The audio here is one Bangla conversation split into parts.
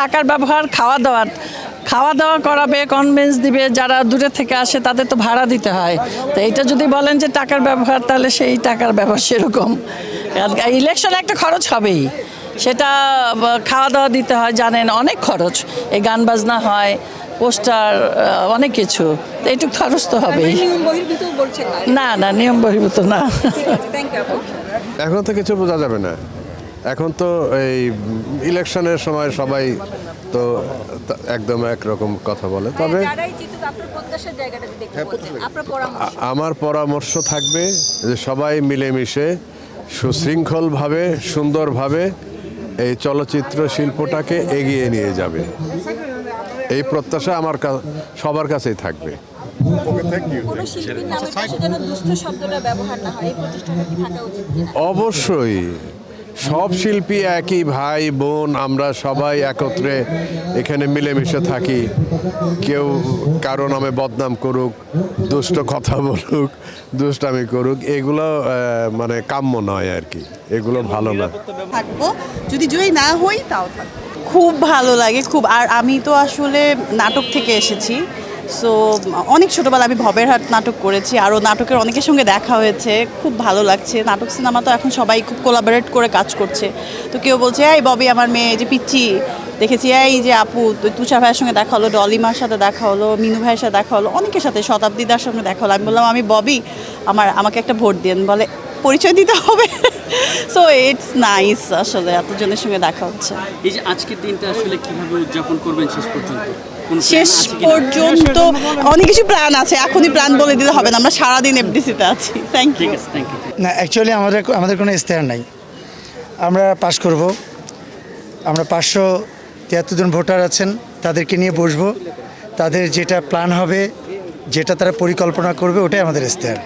টাকার ব্যবহার খাওয়া দাওয়া করাবে, কনভেন্স দিবে, যারা দূরে থেকে আসে তাদের তো ভাড়া দিতে হয়। তো এইটা যদি বলেন যে টাকার ব্যবহার, তাহলে সেই টাকার ব্যবহার সেরকম। ইলেকশনে একটা খরচ হবেই, সেটা খাওয়া দাওয়া দিতে হয়, জানেন অনেক খরচ, এই গান বাজনা হয়, পোস্টার, অনেক কিছু, তো এইটুকু খরচ তো হবেই। না না, নিয়ম বহির্ভূত না। এখন তো কিছু বোঝা যাবে না। এখন তো এই ইলেকশনের সময় সবাই তো একদম একরকম কথা বলে। তবে আমার পরামর্শ থাকবে যে সবাই মিলেমিশে সুশৃঙ্খলভাবে, সুন্দরভাবে এই চলচ্চিত্র শিল্পটাকে এগিয়ে নিয়ে যাবে, এই প্রত্যাশা আমার সবার কাছেই থাকবে। অবশ্যই সব শিল্পী একই, ভাই বোন, আমরা সবাই একত্রে এখানে মিলেমিশে থাকি। কেউ কারো নামে বদনাম করুক, দুষ্ট কথা বলুক, দুষ্টামি করুক, এগুলো মানে কাম্য নয় আর কি, এগুলো ভালো না। থাকবো, যদি জয়ী না হই তাও থাকবো। খুব ভালো লাগে, খুব। আর আমি তো আসলে নাটক থেকে এসেছি, সো অনেক ছোটোবেলা আমি ভবের হাট নাটক করেছি, আরও নাটকের অনেকের সঙ্গে দেখা হয়েছে, খুব ভালো লাগছে। নাটক সিনেমা তো এখন সবাই খুব কোলাবোরেট করে কাজ করছে। তো কেউ বলছে এই ববি আমার মেয়ে, যে পিচ্চি দেখেছি, এই যে আপু তুষার ভাইয়ের সঙ্গে দেখা হলো, ডলিমার সাথে দেখা হলো, মিনু ভাইয়ের সাথে দেখা হলো, অনেকের সাথে, শতাব্দীদার সঙ্গে দেখা হলো। আমি বললাম আমি ববি, আমাকে একটা ভোট দিন। বলে পরিচয় দিতে হবে। সো ইটস নাইস, আসলে এতজনের সঙ্গে দেখা হচ্ছে। এই যে আজকের দিনটা আসলে কিভাবে উদযাপন করবেন শেষ পর্যন্ত? শেষ পর্যন্ত অনেক কিছু প্ল্যান আছে, এখনই প্ল্যান বলে দিলে হবে না, আমরা সারাদিন এফডিসিতে আছি। Thank you. না, অ্যাকচুয়ালি আমাদের কোনো ইশতেহার নাই। আমরা পাস করব, আমরা 573 জন ভোটার আছেন, তাদেরকে নিয়ে বসবো, তাদের যেটা প্ল্যান হবে, যেটা তারা পরিকল্পনা করবে, ওটাই আমাদের ইশতেহার।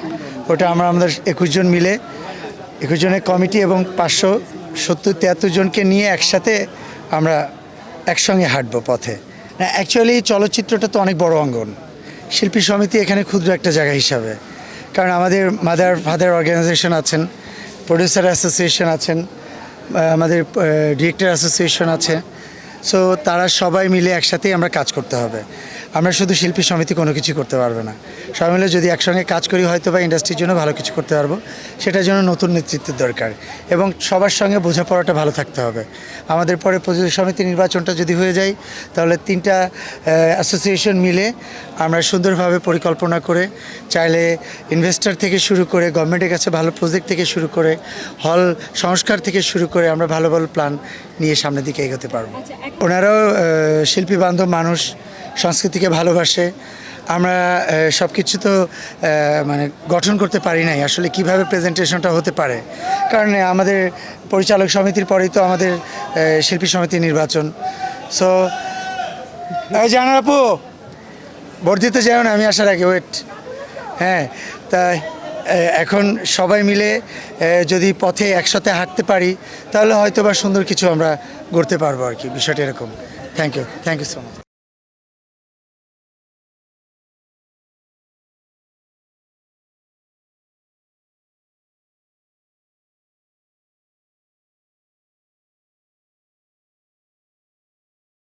ওটা আমাদের 21 জন মিলে, 21 জনের কমিটি এবং 573 জনকে নিয়ে একসাথে আমরা একসঙ্গে হাঁটবো পথে। না, অ্যাকচুয়ালি চলচ্চিত্রটা তো অনেক বড় অঙ্গন, শিল্পী সমিতি এখানে ক্ষুদ্র একটা জায়গা হিসাবে। কারণ আমাদের মাদার ফাদার অর্গানাইজেশন আছেন, প্রডিউসার অ্যাসোসিয়েশন আছেন, আমাদের ডিরেক্টর অ্যাসোসিয়েশন আছে। সো তারা সবাই মিলে একসাথেই আমরা কাজ করতে হবে। আমরা শুধু শিল্পী সমিতি কোনো কিছু করতে পারবে না। সবাই মিলে যদি একসঙ্গে কাজ করি, হয়তো বা ইন্ডাস্ট্রির জন্য ভালো কিছু করতে পারবো। সেটার জন্য নতুন নেতৃত্বের দরকার এবং সবার সঙ্গে বোঝাপড়াটা ভালো থাকতে হবে। আমাদের পরে প্রযোজক সমিতি নির্বাচনটা যদি হয়ে যায়, তাহলে 3টা অ্যাসোসিয়েশন মিলে আমরা সুন্দরভাবে পরিকল্পনা করে, চাইলে ইনভেস্টর থেকে শুরু করে, গভর্নমেন্টের কাছে ভালো প্রজেক্ট থেকে শুরু করে, হল সংস্কার থেকে শুরু করে, আমরা ভালো ভালো প্ল্যান নিয়ে সামনের দিকে এগোতে পারবো। ওনারাও শিল্পী বান্ধব মানুষ, সংস্কৃতিকে ভালোবাসে। আমরা সব কিছু তো মানে গঠন করতে পারি নাই আসলে, কিভাবে প্রেজেন্টেশনটা হতে পারে, কারণ আমাদের পরিচালক সমিতির পরেই তো আমাদের শিল্পী সমিতি নির্বাচন। সো জানার আপু, ভোট দিতে যাও না, আমি আসার আগে ওয়েট। হ্যাঁ, তাই এখন সবাই মিলে যদি পথে একসাথে হাঁটতে পারি, তাহলে হয়তো বা সুন্দর কিছু আমরা গড়তে পারবো আর কি, বিষয়টা এরকম। Thank you so much.